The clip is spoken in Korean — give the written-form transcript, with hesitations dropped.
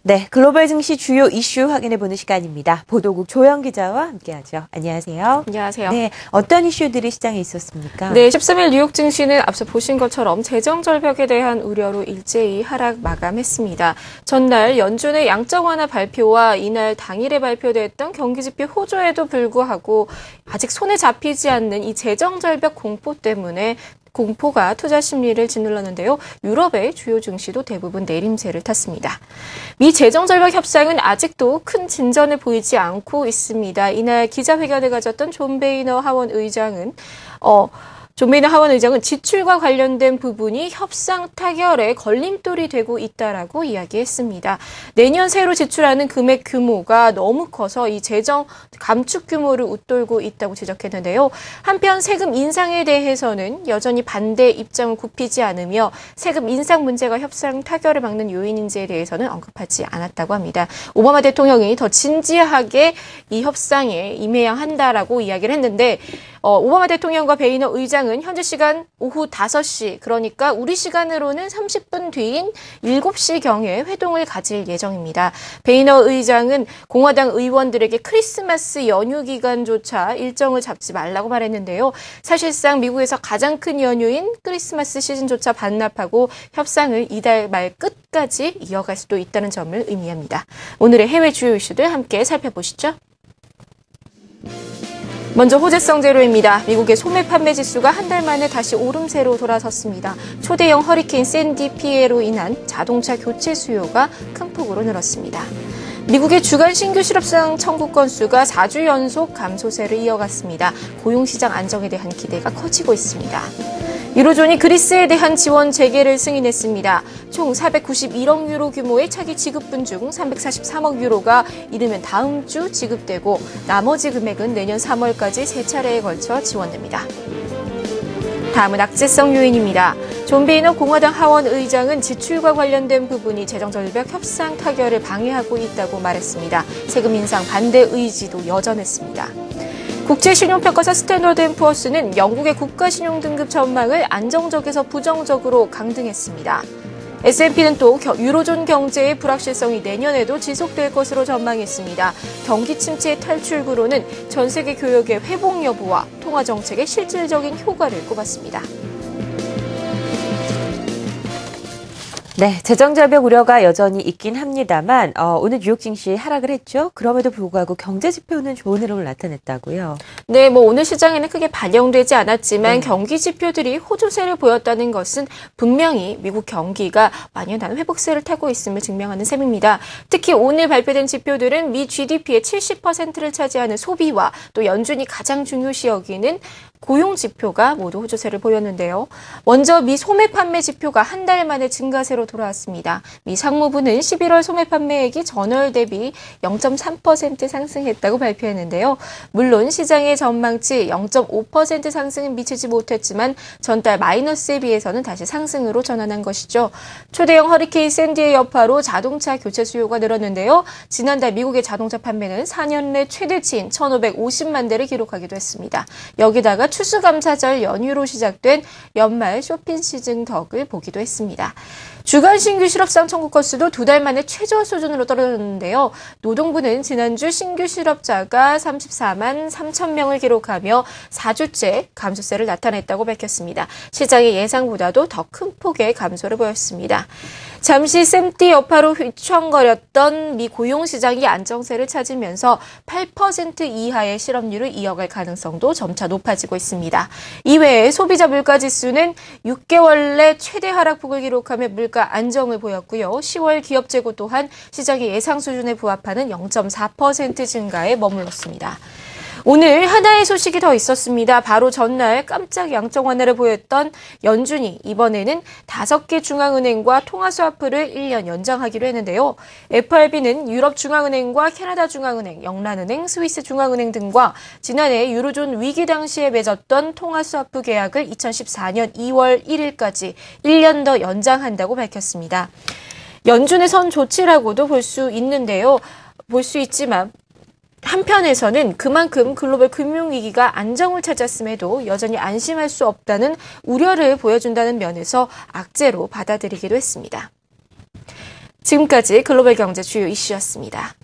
네, 글로벌 증시 주요 이슈 확인해보는 시간입니다. 보도국 조영 기자와 함께하죠. 안녕하세요. 안녕하세요. 네, 어떤 이슈들이 시장에 있었습니까? 네, 13일 뉴욕 증시는 앞서 보신 것처럼 재정 절벽에 대한 우려로 일제히 하락 마감했습니다. 전날 연준의 양적 완화 발표와 이날 당일에 발표됐던 경기지표 호조에도 불구하고 아직 손에 잡히지 않는 이 재정 절벽 공포가 투자 심리를 짓눌렀는데요. 유럽의 주요 증시도 대부분 내림세를 탔습니다. 미 재정절벽 협상은 아직도 큰 진전을 보이지 않고 있습니다. 이날 기자회견을 가졌던 존 베이너 하원 의장은 지출과 관련된 부분이 협상 타결에 걸림돌이 되고 있다라고 이야기했습니다. 내년 새로 지출하는 금액 규모가 너무 커서 이 재정 감축 규모를 웃돌고 있다고 지적했는데요. 한편 세금 인상에 대해서는 여전히 반대 입장을 굽히지 않으며 세금 인상 문제가 협상 타결을 막는 요인인지에 대해서는 언급하지 않았다고 합니다. 오바마 대통령이 더 진지하게 이 협상에 임해야 한다라고 이야기를 했는데 오바마 대통령과 베이너 의장은 현재 시간 오후 5시, 그러니까 우리 시간으로는 30분 뒤인 7시경에 회동을 가질 예정입니다. 베이너 의장은 공화당 의원들에게 크리스마스 연휴 기간조차 일정을 잡지 말라고 말했는데요. 사실상 미국에서 가장 큰 연휴인 크리스마스 시즌조차 반납하고 협상을 이달 말 끝까지 이어갈 수도 있다는 점을 의미합니다. 오늘의 해외 주요 이슈들 함께 살펴보시죠. 먼저 호재성 재료입니다. 미국의 소매 판매 지수가 한 달 만에 다시 오름세로 돌아섰습니다. 초대형 허리케인 샌디 피해로 인한 자동차 교체 수요가 큰 폭으로 늘었습니다. 미국의 주간 신규 실업상 청구 건수가 4주 연속 감소세를 이어갔습니다. 고용시장 안정에 대한 기대가 커지고 있습니다. 유로존이 그리스에 대한 지원 재개를 승인했습니다. 총 491억 유로 규모의 차기 지급분 중 343억 유로가 이르면 다음 주 지급되고 나머지 금액은 내년 3월까지 3차례에 걸쳐 지원됩니다. 다음은 악재성 요인입니다. 존 베이너 공화당 하원 의장은 지출과 관련된 부분이 재정절벽 협상 타결을 방해하고 있다고 말했습니다. 세금 인상 반대 의지도 여전했습니다. 국제신용평가사 스탠더드&푸어스는 영국의 국가신용등급 전망을 안정적에서 부정적으로 강등했습니다. S&P는 또 유로존 경제의 불확실성이 내년에도 지속될 것으로 전망했습니다. 경기 침체의 탈출구로는 전 세계 교역의 회복 여부와 통화정책의 실질적인 효과를 꼽았습니다. 네, 재정절벽 우려가 여전히 있긴 합니다만 오늘 뉴욕 증시 하락을 했죠. 그럼에도 불구하고 경제 지표는 좋은 흐름을 나타냈다고요. 네, 오늘 시장에는 크게 반영되지 않았지만 경기 지표들이 호조세를 보였다는 것은 분명히 미국 경기가 완연한 회복세를 타고 있음을 증명하는 셈입니다. 특히 오늘 발표된 지표들은 미 GDP의 70%를 차지하는 소비와 또 연준이 가장 중요시 여기는 고용 지표가 모두 호조세를 보였는데요. 먼저 미 소매 판매 지표가 한 달 만에 증가세로 돌아왔습니다. 미 상무부는 11월 소매 판매액이 전월 대비 0.3% 상승했다고 발표했는데요. 물론 시장의 전망치 0.5% 상승은 미치지 못했지만 전달 마이너스에 비해서는 다시 상승으로 전환한 것이죠. 초대형 허리케인 샌디의 여파로 자동차 교체 수요가 늘었는데요. 지난달 미국의 자동차 판매는 4년 내 최대치인 1,550만 대를 기록하기도 했습니다. 여기다가 추수감사절 연휴로 시작된 연말 쇼핑 시즌 덕을 보기도 했습니다. 주간 신규 실업상 청구 건수도 2달 만에 최저 수준으로 떨어졌는데요. 노동부는 지난주 신규 실업자가 34만 3천 명을 기록하며 4주째 감소세를 나타냈다고 밝혔습니다. 시장의 예상보다도 더 큰 폭의 감소를 보였습니다. 잠시 샘띠 여파로 휘청거렸던 미 고용시장이 안정세를 찾으면서 8% 이하의 실업률을 이어갈 가능성도 점차 높아지고 있습니다. 이외에 소비자 물가지수는 6개월 내 최대 하락폭을 기록하며 물가 안정을 보였고요. 10월 기업 재고 또한 시장의 예상 수준에 부합하는 0.4% 증가에 머물렀습니다. 오늘 하나의 소식이 더 있었습니다. 바로 전날 깜짝 양적 완화를 보였던 연준이 이번에는 5개 중앙은행과 통화스와프를 1년 연장하기로 했는데요. FRB는 유럽중앙은행과 캐나다중앙은행, 영란은행, 스위스중앙은행 등과 지난해 유로존 위기 당시에 맺었던 통화스와프 계약을 2014년 2월 1일까지 1년 더 연장한다고 밝혔습니다. 연준의 선 조치라고도 볼 수 있지만 한편에서는 그만큼 글로벌 금융위기가 안정을 찾았음에도 여전히 안심할 수 없다는 우려를 보여준다는 면에서 악재로 받아들이기도 했습니다. 지금까지 글로벌 경제 주요 이슈였습니다.